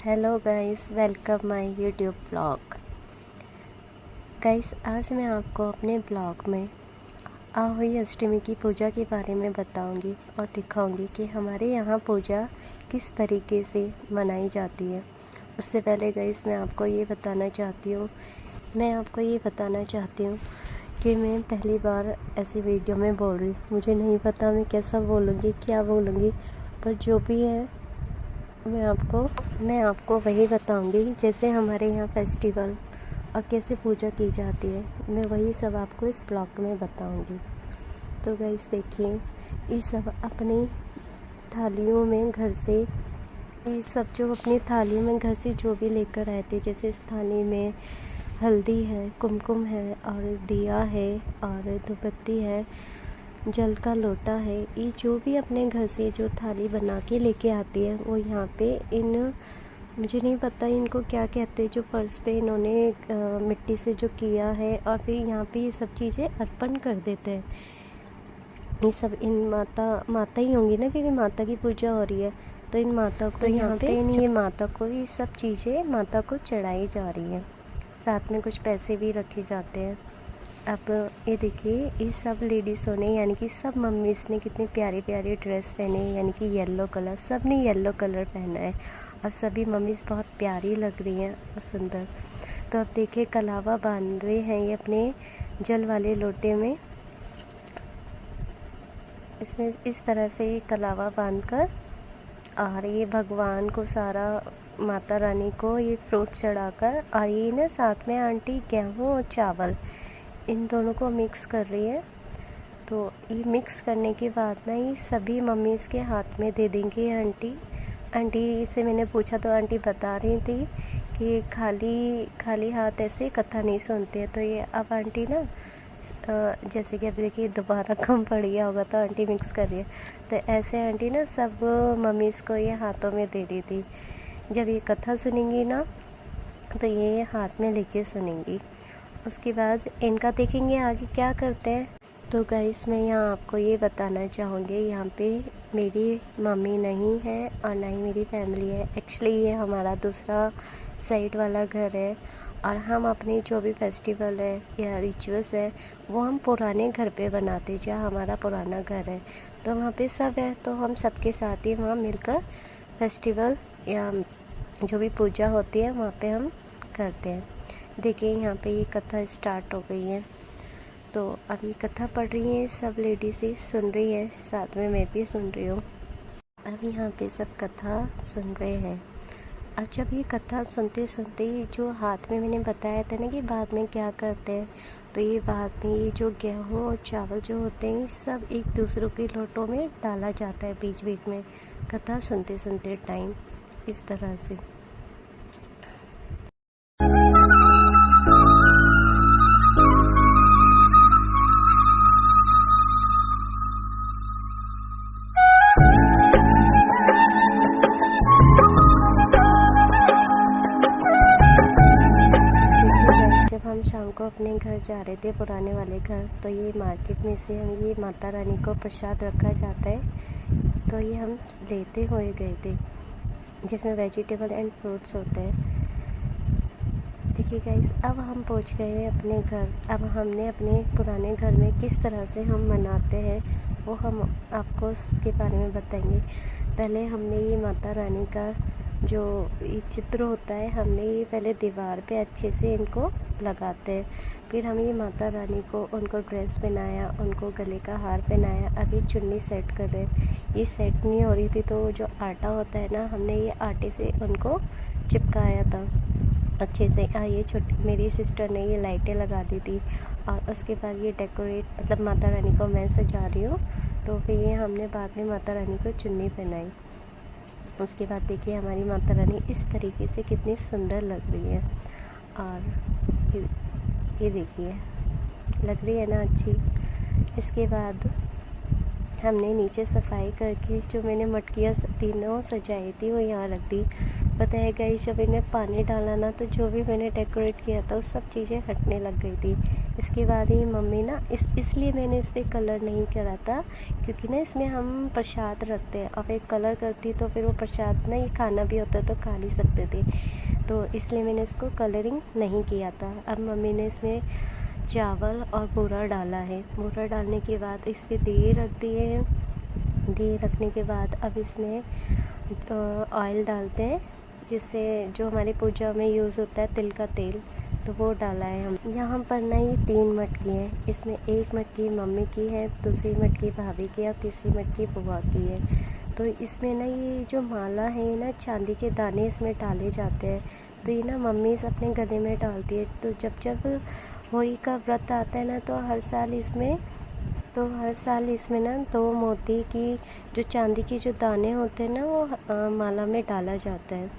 Hello guys, welcome my YouTube blog. Guys, आज मैं आपको अपने ब्लॉग में आहोई अष्टमी की पूजा के बारे में बताऊंगी और दिखाऊंगी कि हमारे यहाँ पूजा किस तरीके से मनाई जाती है। उससे पहले गाइस मैं आपको ये बताना चाहती हूँ कि मैं पहली बार ऐसी वीडियो में बोल रही हूँ। मुझे नहीं पता मैं कैसा बोलूँगी, क्या बोलूँगी, पर जो भी है मैं आपको वही बताऊंगी। जैसे हमारे यहाँ फेस्टिवल और कैसे पूजा की जाती है, मैं वही सब आपको इस ब्लॉग में बताऊंगी। तो गाइस देखिए, ये सब अपनी थालियों में घर से जो भी लेकर आए थे, जैसे इस थाली में हल्दी है, कुमकुम है और दिया है और धूपबत्ती है, जल का लोटा है। ये जो भी अपने घर से जो थाली बना के लेके आती है वो यहाँ पे मुझे नहीं पता इनको क्या कहते हैं, जो फर्श पे इन्होंने मिट्टी से जो किया है और फिर यहाँ पे ये सब चीज़ें अर्पण कर देते हैं। ये सब इन माता ही होंगी ना, क्योंकि माता की पूजा हो रही है, तो इन माता को यहाँ पे ये माता को ये सब चीज़ें माता को चढ़ाई जा रही है। साथ में कुछ पैसे भी रखे जाते हैं। अब ये देखिए, ये सब लेडीज़ों ने यानी कि सब मम्मीज़ ने कितनी प्यारी प्यारी ड्रेस पहने, यानी कि येलो कलर, सब ने येलो कलर पहना है और सभी मम्मीज़ बहुत प्यारी लग रही हैं और सुंदर। तो अब देखिए, कलावा बांध रहे हैं ये अपने जल वाले लोटे में। इसमें इस तरह से कलावा बांधकर और ये भगवान को सारा, माता रानी को ये फ्रूट चढ़ाकर, और ये ना साथ में आंटी गेहूँ और चावल इन दोनों को मिक्स कर रही है। तो ये मिक्स करने के बाद ना ये सभी मम्मीज़ के हाथ में दे देंगे। आंटी से मैंने पूछा तो आंटी बता रही थी कि खाली हाथ ऐसे कथा नहीं सुनते हैं। तो ये अब आंटी ना जैसे कि अब देखिए दोबारा कम पड़ गया होगा तो आंटी मिक्स कर रही है। तो ऐसे आंटी ना सब मम्मीज़ को ये हाथों में दे रही थी। जब ये कथा सुनेंगी ना तो ये हाथ में लेके सुनेंगी। उसके बाद इनका देखेंगे आगे क्या करते हैं। तो गाइस, मैं यहाँ आपको ये बताना चाहूँगी, यहाँ पे मेरी मम्मी नहीं है और ना ही मेरी फैमिली है। एक्चुअली ये हमारा दूसरा साइड वाला घर है और हम अपने जो भी फेस्टिवल है या रिचुअल्स है वो हम पुराने घर पे बनाते, जहाँ हमारा पुराना घर है। तो वहाँ पे सब है, तो हम सबके साथ ही वहाँ मिलकर फेस्टिवल या जो भी पूजा होती है वहाँ पे हम करते हैं। देखिए, यहाँ पे ये कथा स्टार्ट हो गई है। तो अब ये कथा पढ़ रही हैं, सब लेडीज़ें सुन रही है, साथ में मैं भी सुन रही हूँ। अब यहाँ पे सब कथा सुन रहे हैं। और जब ये कथा सुनते सुनते जो हाथ में मैंने बताया था ना कि बाद में क्या करते हैं, तो ये बाद में ये जो गेहूँ और चावल जो होते हैं, सब एक दूसरों के लोटों में डाला जाता है बीच बीच में, कथा सुनते सुनते टाइम, इस तरह से। जब हम शाम को अपने घर जा रहे थे, पुराने वाले घर, तो ये मार्केट में से हम ये माता रानी को प्रसाद रखा जाता है, तो ये हम लेते हुए गए थे, जिसमें वेजिटेबल एंड फ्रूट्स होते हैं। देखिए गाइस, अब हम पहुंच गए हैं अपने घर। अब हमने अपने पुराने घर में किस तरह से हम मनाते हैं वो हम आपको उसके बारे में बताएंगे। पहले हमने ये माता रानी का जो ये चित्र होता है, हमने ये पहले दीवार पे अच्छे से इनको लगाते हैं। फिर हम ये माता रानी को, उनको ड्रेस पहनाया, उनको गले का हार पहनाया। अभी चुन्नी सेट कर रहे हैं। ये सेट नहीं हो रही थी तो जो आटा होता है ना, हमने ये आटे से उनको चिपकाया था अच्छे से। ये छोटी मेरी सिस्टर ने ये लाइटें लगा दी थी और उसके बाद ये डेकोरेट, मतलब माता रानी को मैं सजा रही हूँ, तो फिर ये हमने बाद में माता रानी को चुन्नी पहनाई। उसके बाद देखिए, हमारी माता रानी इस तरीके से कितनी सुंदर लग रही है। और ये देखिए, लग रही है ना अच्छी। इसके बाद हमने नीचे सफाई करके जो मैंने मटकियाँ तीनों सजाई थी वो यहाँ रख दी। पता है गाइस, जब इन्हें पानी डाला ना, तो जो भी मैंने डेकोरेट किया था वो सब चीज़ें हटने लग गई थी, इसके बाद ही मम्मी ना इसलिए मैंने इस पर कलर नहीं करा था, क्योंकि ना इसमें हम प्रसाद रखते हैं, और एक कलर करती तो फिर वो प्रसाद ना ये खाना भी होता तो खा नहीं सकते थे, तो इसलिए मैंने इसको कलरिंग नहीं किया था। अब मम्मी ने इसमें चावल और बूरा डाला है। बूरा डालने के बाद इस पर दिए रख दिए हैं। दिए रखने के बाद अब इसमें ऑयल डालते हैं, जिससे जो हमारी पूजा में यूज़ होता है तिल का तेल, तो वो डाला है हम। यहाँ पर ना ये 3 मटकी हैं, इसमें एक मटकी मम्मी की है, दूसरी मटकी भाभी की है और तीसरी मटकी बुआ की है। तो इसमें ना ये जो माला है ना चांदी के दाने इसमें डाले जाते हैं, तो ये ना मम्मी अपने गले में डालती है। तो जब जब होली का व्रत आता है ना, तो हर साल इसमें ना 2 मोती की जो चांदी की जो दाने होते हैं ना वो माला में डाला जाता है,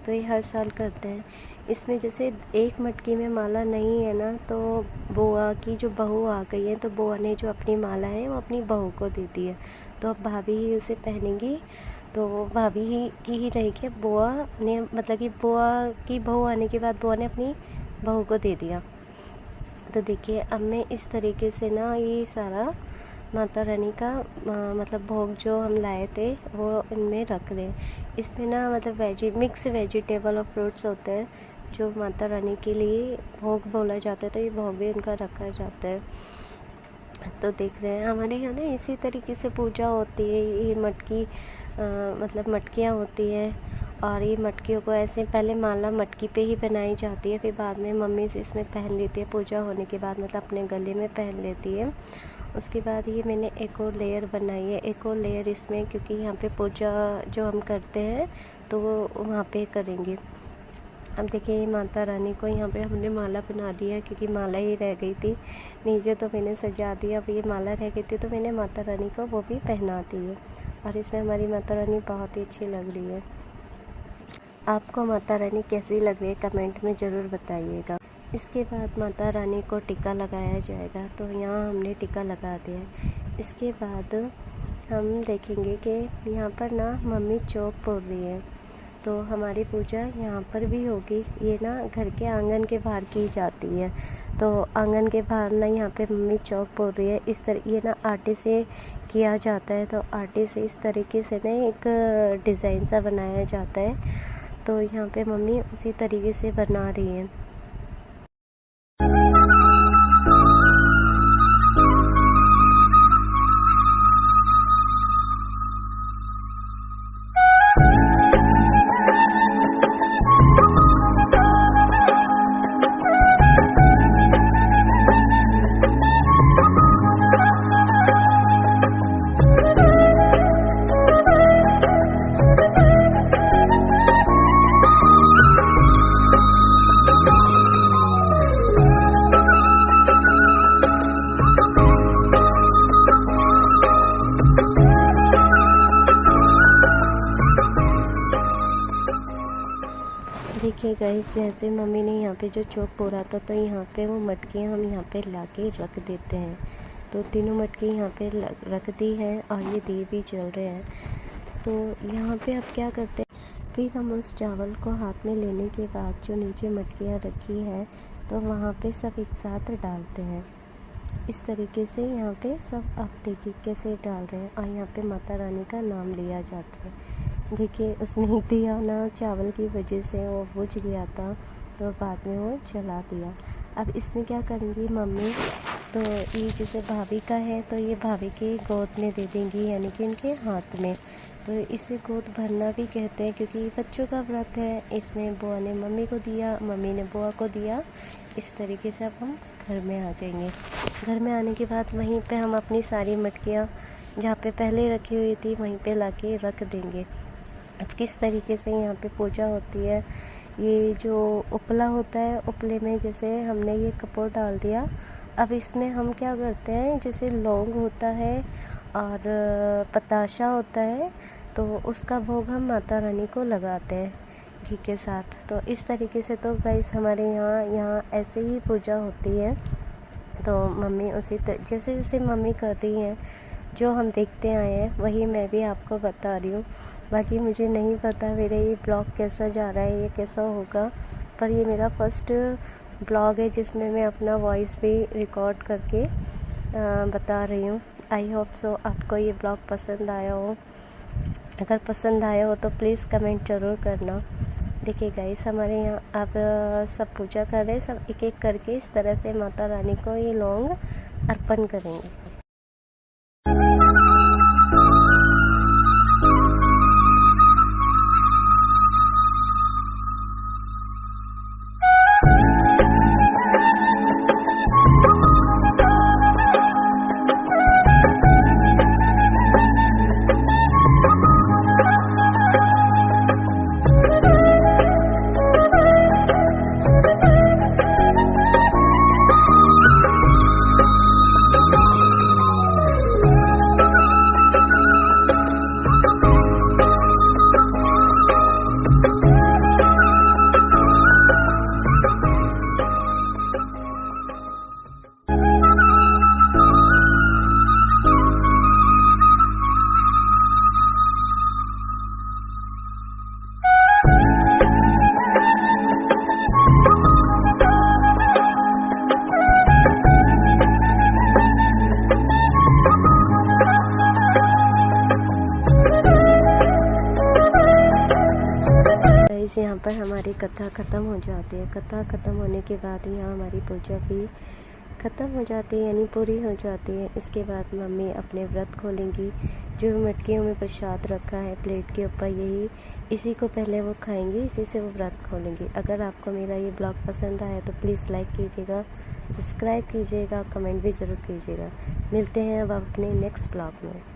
तो ये हर साल करते हैं। इसमें जैसे एक मटकी में माला नहीं है ना, तो बुआ की जो बहू आ गई है, तो बुआ ने जो अपनी माला है वो अपनी बहू को दे दी है, तो अब भाभी ही उसे पहनेंगी, तो भाभी ही की ही रहेगी। बुआ ने मतलब कि बुआ की बहू आने के बाद बुआ ने अपनी बहू को दे दिया। तो देखिए अब मैं इस तरीके से ना ये सारा माता रानी का मतलब भोग जो हम लाए थे वो इनमें रख दें। इसमें ना मतलब मिक्स वेजिटेबल और फ्रूट्स होते हैं जो माता रानी के लिए भोग बोला जाता है, तो ये भोग भी उनका रखा जाता है। तो देख रहे हैं हमारे यहाँ ना इसी तरीके से पूजा होती है। ये मतलब मटकियाँ होती हैं, और ये मटकियों को ऐसे पहले माला मटकी पे ही बनाई जाती है, फिर बाद में मम्मी से इसमें पहन लेती है पूजा होने के बाद, मतलब अपने गले में पहन लेती है। उसके बाद ये मैंने एक और लेयर बनाई है, एक और लेयर इसमें, क्योंकि यहाँ पे पूजा जो हम करते हैं तो वो वहाँ पे करेंगे। अब देखिए माता रानी को यहाँ पे हमने माला बना दिया, क्योंकि माला ही रह गई थी नीचे, तो मैंने सजा दिया। अब ये माला रह गई थी तो मैंने माता रानी को वो भी पहना दी है, और इसमें हमारी माता रानी बहुत ही अच्छी लग रही है। आपको माता रानी कैसी लग रही है कमेंट में ज़रूर बताइएगा। इसके बाद माता रानी को टीका लगाया जाएगा, तो यहाँ हमने टीका लगा दिया है। इसके बाद हम देखेंगे कि यहाँ पर ना मम्मी चौक पोड़ रही है, तो हमारी पूजा यहाँ पर भी होगी। ये ना घर के आंगन के बाहर की जाती है, तो आंगन के बाहर ना यहाँ पे मम्मी चौक पोड़ रही है। इस तरह ये ना आटे से किया जाता है, तो आटे से इस तरीके से ना एक डिज़ाइन सा बनाया जाता है, तो यहाँ पे मम्मी उसी तरीके से बना रही है। देखिए गाइस, जैसे मम्मी ने यहाँ पे जो चौक पोड़ा था, तो यहाँ पे वो मटकियाँ हम यहाँ पे ला के रख देते हैं। तो तीनों मटकी यहाँ पे रख दी है, और ये दिए भी जल रहे हैं। तो यहाँ पे अब क्या करते हैं, फिर हम उस चावल को हाथ में लेने के बाद जो नीचे मटकियाँ रखी है, तो वहाँ पे सब एक साथ डालते हैं। इस तरीके से यहाँ पे सब अब देखिए कैसे डाल रहे हैं, और यहाँ पे माता रानी का नाम लिया जाता है। देखिए उसमें दिया ना चावल की वजह से वो बुझ गया था, तो बाद में वो जला दिया। अब इसमें क्या करेंगी मम्मी, तो ये जैसे भाभी का है तो ये भाभी के गोद में दे देंगी, यानी कि उनके हाथ में। तो इसे गोद भरना भी कहते हैं, क्योंकि बच्चों का व्रत है। इसमें बुआ ने मम्मी को दिया, मम्मी ने बुआ को दिया। इस तरीके से अब हम घर में आ जाएंगे। घर में आने के बाद वहीं पे हम अपनी सारी मटकियाँ जहाँ पे पहले रखी हुई थी वहीं पे लाके रख देंगे। अब किस तरीके से यहाँ पे पूजा होती है, ये जो उपला होता है, उपले में जैसे हमने ये कपूर डाल दिया। अब इसमें हम क्या करते हैं, जैसे लौंग होता है और पताशा होता है, तो उसका भोग हम माता रानी को लगाते हैं घी के साथ। तो इस तरीके से तो गाइस हमारे यहाँ ऐसे ही पूजा होती है। तो मम्मी जैसे जैसे मम्मी कर रही हैं, जो हम देखते आए हैं वही मैं भी आपको बता रही हूँ। बाकी मुझे नहीं पता मेरा ये ब्लॉग कैसा जा रहा है, ये कैसा होगा, पर ये मेरा फर्स्ट ब्लॉग है जिसमें मैं अपना वॉइस भी रिकॉर्ड करके बता रही हूँ। आई होप सो आपको ये ब्लॉग पसंद आया हो। अगर पसंद आया हो तो प्लीज़ कमेंट ज़रूर करना। देखिए गाइस, हमारे यहाँ आप सब पूजा कर रहे हैं, सब एक एक करके इस तरह से माता रानी को ये लौंग अर्पण करेंगे। यहाँ पर हमारी कथा ख़त्म हो जाती है। कथा ख़त्म होने के बाद यहाँ हमारी पूजा भी ख़त्म हो जाती है, यानी पूरी हो जाती है। इसके बाद मम्मी अपने व्रत खोलेंगी। जो मटकियों में प्रसाद रखा है प्लेट के ऊपर, इसी को पहले वो खाएंगी, इसी से वो व्रत खोलेंगी। अगर आपको मेरा ये ब्लॉग पसंद आया तो प्लीज़ लाइक कीजिएगा, सब्सक्राइब कीजिएगा, कमेंट भी ज़रूर कीजिएगा। मिलते हैं अब अपने नेक्स्ट ब्लॉग में।